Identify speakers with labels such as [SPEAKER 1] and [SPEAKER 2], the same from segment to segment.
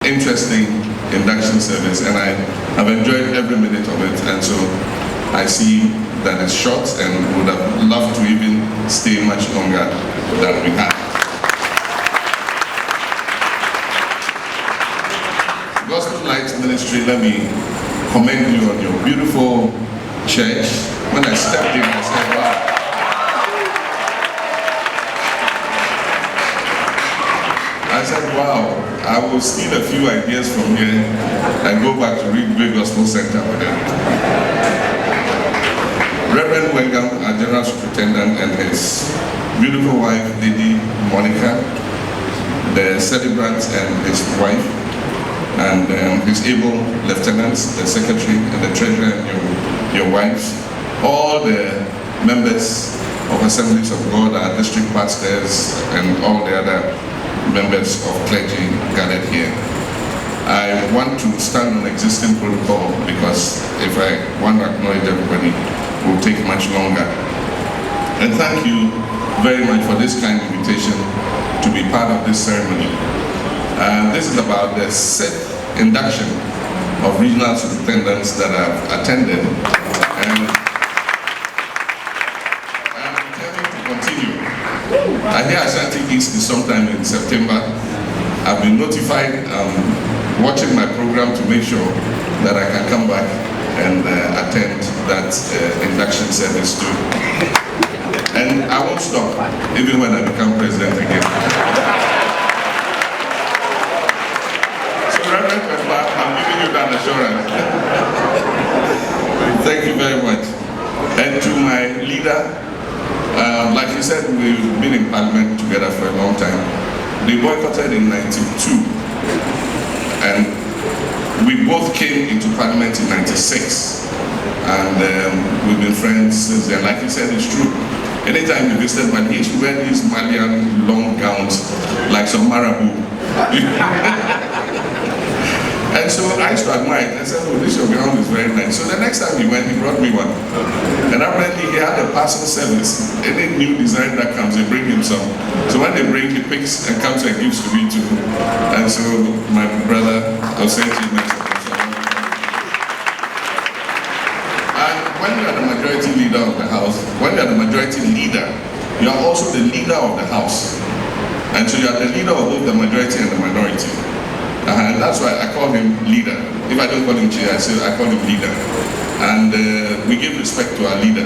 [SPEAKER 1] interesting induction service, and I have enjoyed every minute of it, and so I see that it's short and would have loved to even stay much longer than we had. Gospel Light Ministry, let me commend you on your beautiful church. When I stepped in, I said, wow. I said, wow, I will steal a few ideas from here and go back to Great Gospel Center with them. Reverend Wengam, our General Superintendent, and his beautiful wife, Lady Monica, the celebrant and his wife, and his able lieutenants, the secretary and the treasurer and your wives, all the members of Assemblies of God, our district pastors, and all the other members of clergy gathered here. I want to stand on existing protocol because if I want to acknowledge everybody, it will take much longer. And thank you very much for this kind invitation to be part of this ceremony. This is about the 6th induction of regional superintendents that I've attended. And I'm intending to continue. I hear Ashanti East is sometime in September. I've been notified, watching my program to make sure that I can come back and attend that induction service too. And I won't stop, even when I become president again. So Reverend Pepper, I'm giving you that assurance. Thank you very much. And to my leader, like you said, we've been in Parliament together for a long time. They boycotted in '92, and we both came into Parliament in '96, and we've been friends since then. Like you said, it's true. Anytime you visited, man, he used to wear these Malian long gowns, like some Marabu. And so I used to admire it. I said, oh, this your gown is very nice. So the next time he went, he brought me one. And apparently he had a parcel service. Any new design that comes, they bring him some. So when they bring, he picks and comes and gives to me too. And so my brother, I'll send you next time. And when you are the majority leader of the house, when you are the majority leader, you are also the leader of the house. And so you are the leader of both the majority and the minority. And that's why I call him leader. If I don't call him chair, I call him leader. And we give respect to our leader.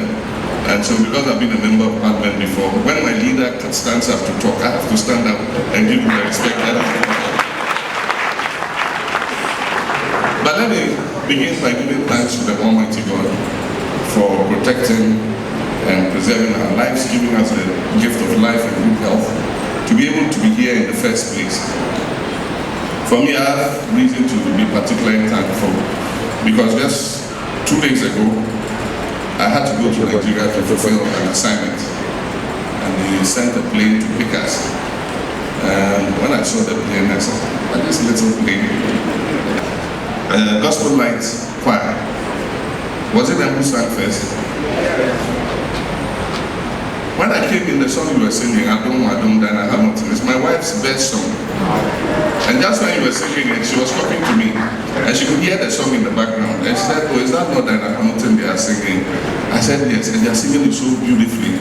[SPEAKER 1] And so because I've been a member of Parliament before, when my leader stands up to talk, I have to stand up and give him the respect. But let me begin by giving thanks to the Almighty God for protecting and preserving our lives, giving us the gift of life and good health, to be able to be here in the first place. For me, I have reason to be particularly thankful because just 2 days ago, I had to go to Nigeria to fulfill an assignment, and they sent a plane to pick us. And when I saw the plane, I said, "What is this little plane?" Gospel Light Choir. Was it them who sang first? When I came in, the song you were singing, I don't, then I have nothing. It's my wife's best song. And just when you were singing it, she was talking to me, and she could hear the song in the background. And she said, "Oh, is that not Diana Hamilton they are singing?" I said, "Yes," and they are singing it so beautifully.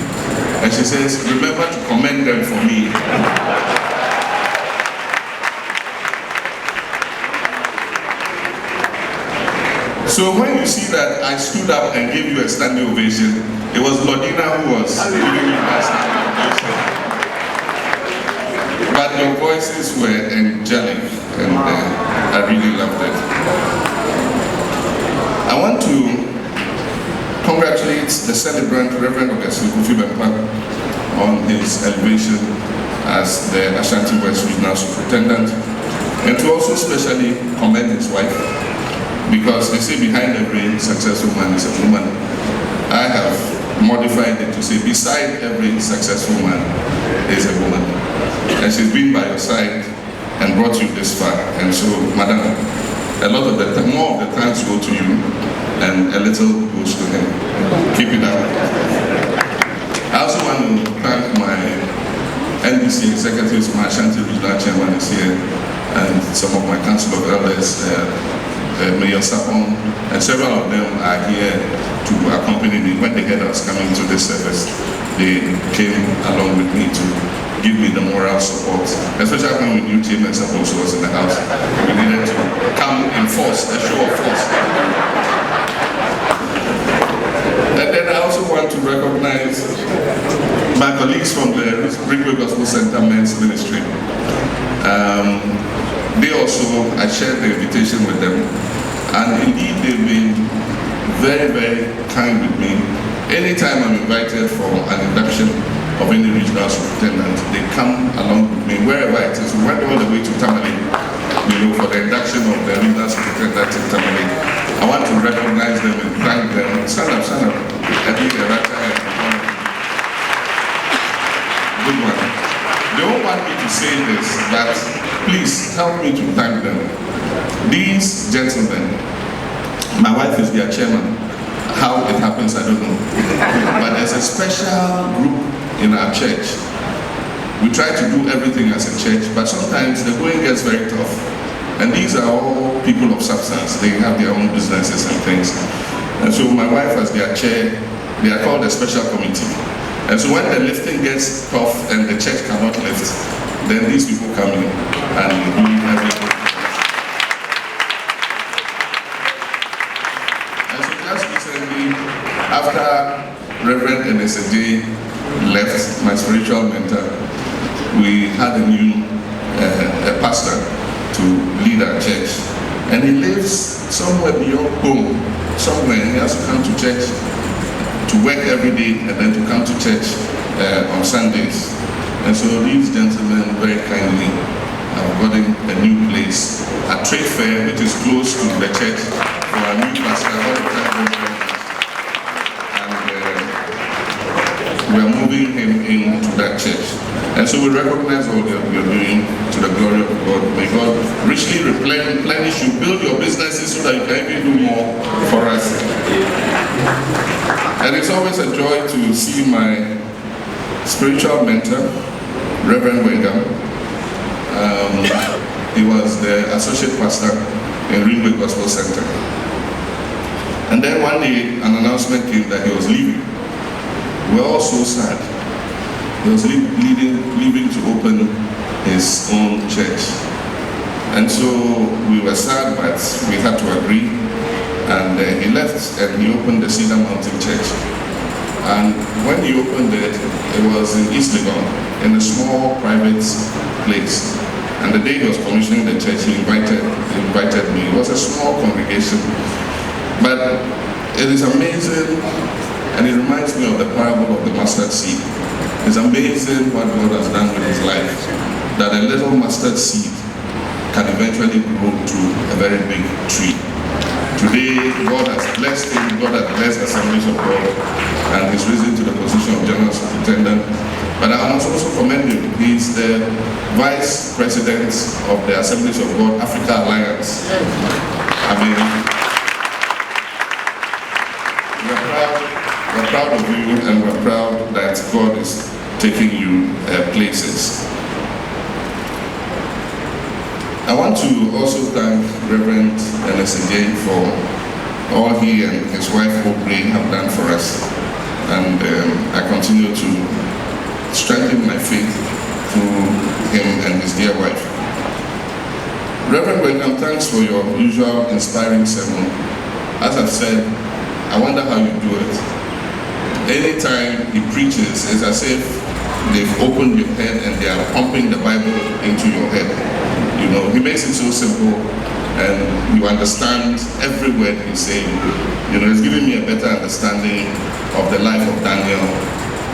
[SPEAKER 1] And she says, "Remember to commend them for me." So when you see that I stood up and gave you a standing ovation, it was Lodina who was giving you a standing ovation. But your voices were angelic, and I really loved it. I want to congratulate the celebrant, Reverend Augustine Kofi Bempa, on his elevation as the Ashanti West Regional Superintendent, and to also specially commend his wife, because they say behind every successful man is a woman. I have modified it to say beside every successful man is a woman. And she's been by your side and brought you this far. And so, Madam, a lot of the time, more of the thanks go to you and a little goes to him. Keep it up. I also want to thank my NBC executives, my Ashanti Regional Chairman is here, and some of my council of elders, Mayor Sapon, and several of them are here to accompany me. When they heard I was coming to this service, they came along with me to give me the moral support, especially when we knew Chairman Sapon was in the house. We needed to come in force, a show of force. And then I also want to recognize my colleagues from the Renewable Gospel Center Men's Ministry. They also, I shared the invitation with them, and indeed they've been very, very kind with me. Anytime I'm invited for an induction of any regional superintendent, they come along with me wherever it is. We went all the way to Tamale, for the induction of the regional superintendent in Tamale. I want to recognize them and thank them. Stand up. I think they're right there. Good one. They don't want me to say this, but please help me to thank them. These gentlemen, my wife is their chairman. How it happens, I don't know. But there's a special group in our church. We try to do everything as a church, but sometimes the going gets very tough. And these are all people of substance. They have their own businesses and things. And so my wife as their chair, they are called a special committee. And so when the lifting gets tough and the church cannot lift, then these people come in and do everything. And so just recently, after Reverend Enesede left, my spiritual mentor, we had a new pastor to lead our church. And he lives somewhere beyond home, somewhere, and he has to come to church to work every day and then to come to church on Sundays. And so these gentlemen very kindly have gotten a new place, a trade fair which is close to the church for our new pastor. And we are moving him into that church. And so we recognize all that we are doing to the glory of God. May God richly replenish you, build your businesses so that you can even do more for us. And it's always a joy to see my spiritual mentor, Reverend Wengam. He was the associate pastor in Renewable Gospel Center. And then one day an announcement came that he was leaving. We were all so sad. He was leaving to open his own church. And so we were sad, but we had to agree. And he left and he opened the Cedar Mountain Church. And when he opened it, it was in East Legon, in a small private place. And the day he was commissioning the church, he invited me. It was a small congregation. But it is amazing, and it reminds me of the parable of the mustard seed. It's amazing what God has done with his life, that a little mustard seed can eventually grow to a very big tree. Today, God has blessed him, God has blessed Assemblies of God, and he's risen to the position of General Superintendent. But I must also commend him. He's the Vice President of the Assemblies of God Africa Alliance. I mean, we're proud of you, and we're proud that God is taking you places. I want to also thank Reverend Enesede for all he and his wife Aubrey have done for us, and I continue to strengthen my faith through him and his dear wife. Reverend Wengam, thanks for your usual inspiring sermon. As I've said, I wonder how you do it. Anytime he preaches, it's as if they've opened your head and they are pumping the Bible into your head. You know, he makes it so simple and you understand every word he's saying. You know, it's giving me a better understanding of the life of Daniel.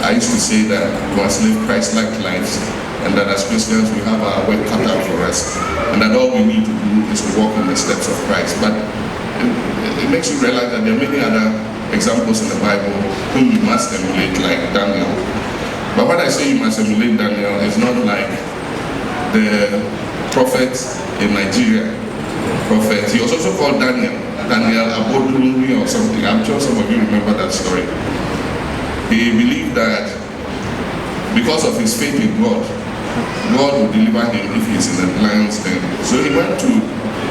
[SPEAKER 1] I used to say that we must live Christ-like lives, and that as Christians we have our work cut out for us, and that all we need to do is to walk in the steps of Christ. But it makes you realize that there are many other examples in the Bible whom you must emulate, like Daniel. But when I say you must emulate Daniel, it's not like the prophet in Nigeria. Prophet, he was also called Daniel Abodunri or something. I'm sure some of you remember that story. He believed that because of his faith in God, God will deliver him if he's in the lion's den. So he went to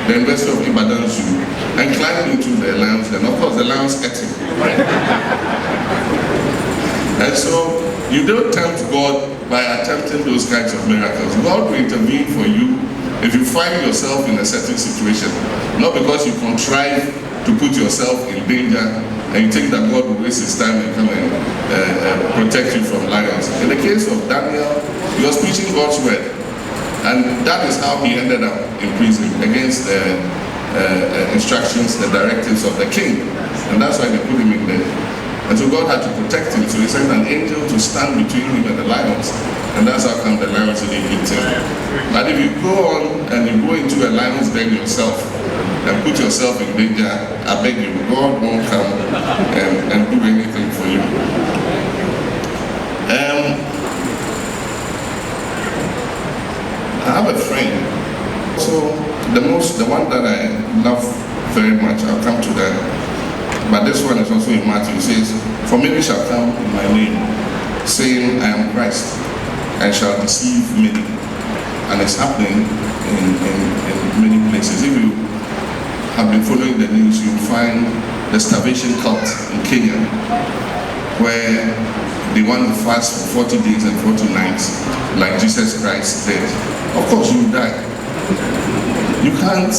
[SPEAKER 1] the University of Ibadan Zoo and climbed into the lion's den. Of course, the lions ate him. And so you don't tempt God by attempting those kinds of miracles. God will intervene for you if you find yourself in a certain situation, not because you contrive to put yourself in danger and you think that God will waste his time and come and protect you from lions. In the case of Daniel, he was preaching God's word, and that is how he ended up in prison against the instructions, the directives of the king, and that's why they put him in there. And so God had to protect him, so he sent an angel to stand between him and the lions, and that's how come the lions didn't eat him. But if you go on and you go into a lion's den yourself and put yourself in danger, I beg you, God won't come and do anything for you. I have a friend, so the one that I love very much, I'll come to that. But this one is also in Matthew. It says, "For many shall come in my name, saying, I am Christ, and shall deceive many." And it's happening in many places. If you have been following the news, you'll find the starvation cult in Kenya, where they want to fast for 40 days and 40 nights, like Jesus Christ did. Of course, you will die. You can't,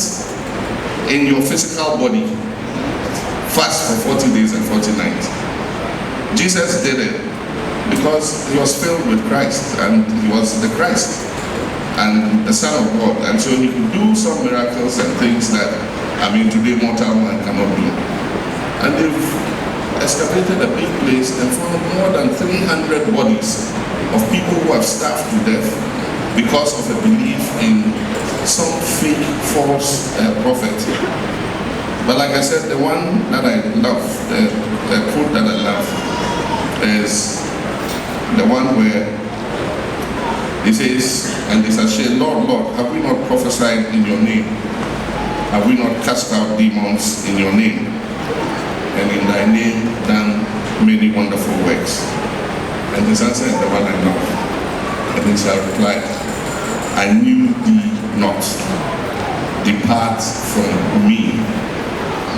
[SPEAKER 1] in your physical body, fast for 40 days and 40 nights. Jesus did it because he was filled with Christ, and he was the Christ and the Son of God, and so he could do some miracles and things that, today mortal man cannot do. And they've excavated a big place and found more than 300 bodies of people who have starved to death because of a belief in some fake, false prophet. But like I said, the one that I love, the quote that I love, is the one where he says, and they shall say, "Lord, Lord, have we not prophesied in your name? Have we not cast out demons in your name? And in thy name done many wonderful works?" And his answer is the one I love. And he shall reply, "I knew thee not. Depart from me,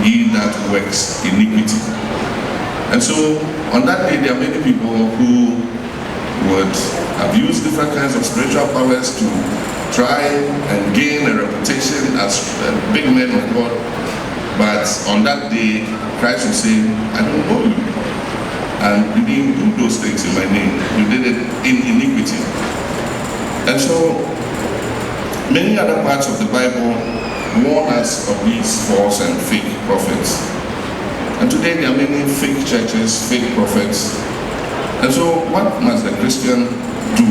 [SPEAKER 1] ye that works iniquity." And so on that day, there are many people who would abuse different kinds of spiritual powers to try and gain a reputation as big men of God. But on that day, Christ will say, "I don't know you. And you didn't do those things in my name. You did it in iniquity." And so many other parts of the Bible warn us of these false and fake prophets. And today there are many fake churches, fake prophets. And so what must the Christian do?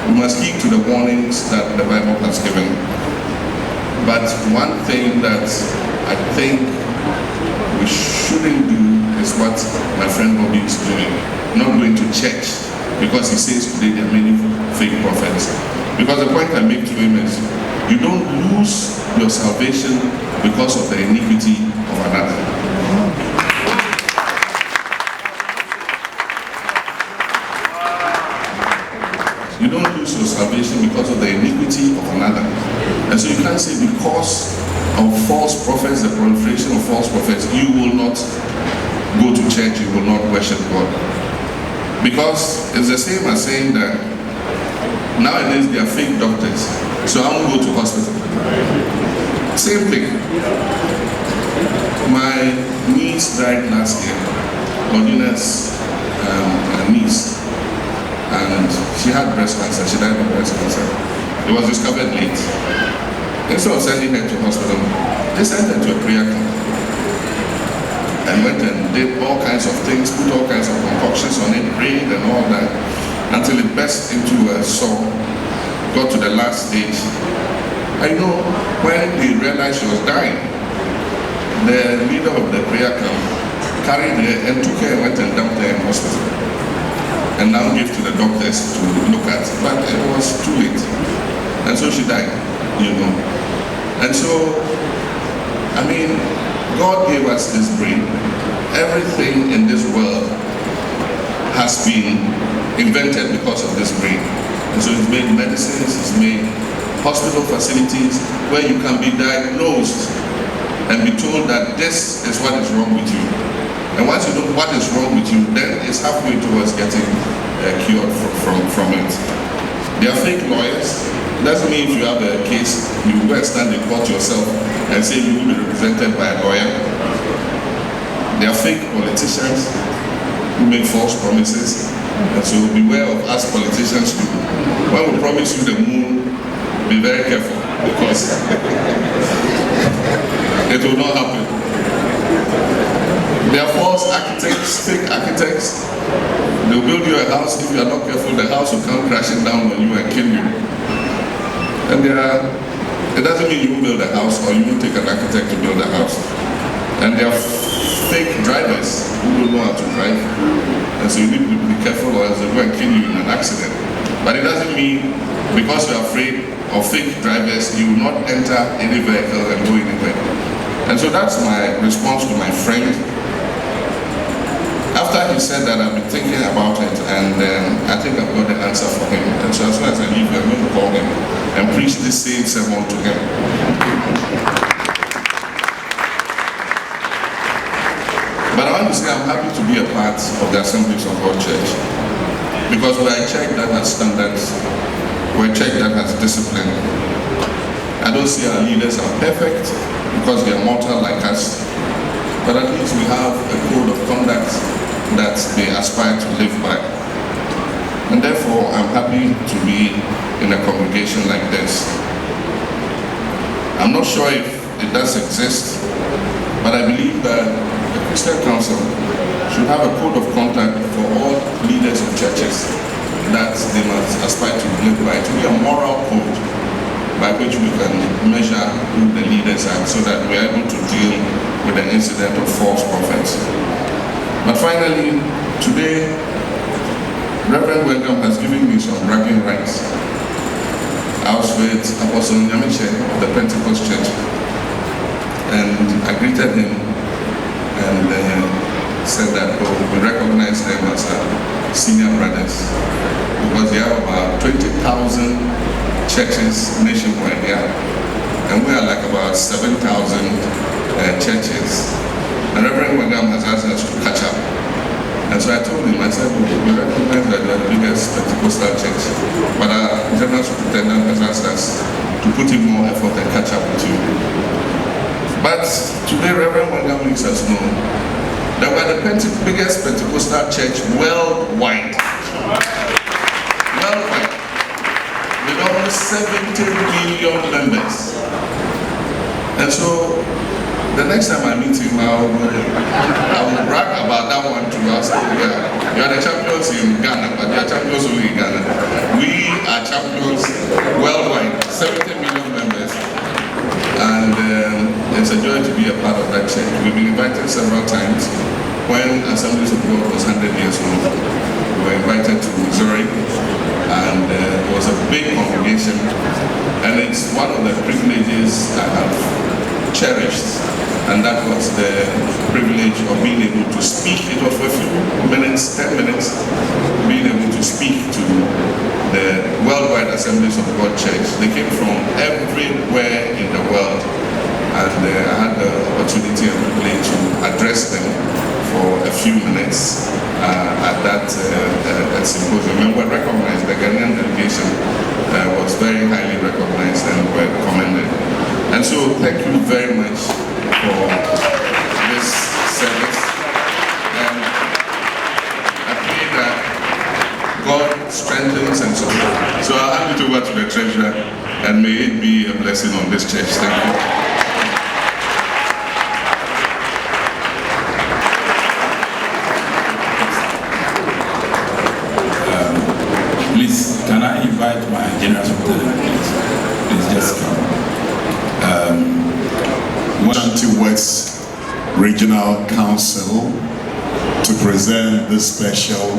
[SPEAKER 1] We must heed to the warnings that the Bible has given. But one thing that I think we shouldn't do is what my friend Bobby is doing. Not going to church because he says today there are many fake prophets. Because the point I make to him is, you don't lose your salvation because of the iniquity of another. You don't lose your salvation because of the iniquity of another. And so you can't say because of false prophets, the proliferation of false prophets, you will not go to church, you will not worship God. Because it's the same as saying that nowadays they are fake doctors, so I won't go to hospital. Same thing. My niece died last year, Lordina's niece, and she had breast cancer. She died of breast cancer. It was discovered late. Instead of sending her to hospital, they sent her to a prayer camp and went and did all kinds of things, put all kinds of concoctions on it, prayed and all that, until it burst into a sore, got to the last stage. I know when they realized she was dying, the leader of the prayer camp carried her and took her and went and dumped her in hospital. And now gave to the doctors to look at, but it was too late. And so she died, And so, God gave us this brain. Everything in this world has been invented because of this brain. And so it's made medicines, it's made hospital facilities where you can be diagnosed and be told that this is what is wrong with you. And once you know what is wrong with you, then it's halfway towards getting cured from it. They are fake lawyers. It doesn't mean if you have a case, you go and stand in court yourself and say you will be represented by a lawyer. They are fake politicians who make false promises. And so beware of us politicians too. When we promise you the moon, be very careful, because it will not happen. They are false architects, fake architects. They will build you a house. If you are not careful, the house will come crashing down on you and kill you. And it doesn't mean you will build a house or you will take an architect to build a house. And they are fake drivers who don't know how to drive. And so you need to be careful, or else they'll go and kill you in an accident. But it doesn't mean because you're afraid of fake drivers, you will not enter any vehicle and go anywhere. And so that's my response to my friend. After he said that, I've been thinking about it, and I think I've got the answer for him. And so as soon as I leave, I'm going to call him and preach this same sermon to him. But I want to say I'm happy to be a part of the Assemblies of God Church, because we're a church that has standards, we're a church that has discipline. I don't see our leaders are perfect because they are mortal like us, but at least we have a code of conduct that they aspire to live by. And therefore, I'm happy to be in a congregation like this. I'm not sure if it does exist, but I believe that the Christian Council should have a code of conduct for all leaders of churches that they must aspire to live by. To be a moral code by which we can measure who the leaders are, so that we are able to deal with the incident of false prophets. But finally, today, Reverend Wengam has given me some bragging rights. I was with Apostle Nyamiche of the Pentecost Church, and I greeted him and said that we recognize them as senior brothers, because they have about 20,000 churches nationwide, and we are like about 7,000 churches. And Reverend Wengam has asked us to catch up. And so I told him, I said, we recognize that we are the biggest Pentecostal church, but our General Superintendent has asked us to put in more effort and catch up with you. But today, Reverend Wengam makes us know that we are the biggest Pentecostal church worldwide. Worldwide. With almost 70 million members. And so, the next time I meet him, I will brag about that one too. I'll say, yeah, you are the champions in Ghana, but you are champions only in Ghana. We are champions worldwide, 70 million members. And it's a joy to be a part of that church. We've been invited several times. When Assemblies of God was 100 years old, we were invited to Missouri, and it was a big congregation. And it's one of the privileges I have cherished, and that was the privilege of being able to speak. It was for a few minutes, 10 minutes, being able to speak to the worldwide Assemblies of God Church. They came from everywhere in the world, and I had the opportunity and privilege to address them for a few minutes at that symposium. And we recognized, the Ghanaian delegation was very highly recognized and were commended. And so thank you very much for this service. And I pray that God strengthens and supports. So I'll hand it over to the treasurer, and may it be a blessing on this church. Thank you.
[SPEAKER 2] Please, can I invite my General Superintendent, please? Please just come.
[SPEAKER 3] West Regional Council to present this special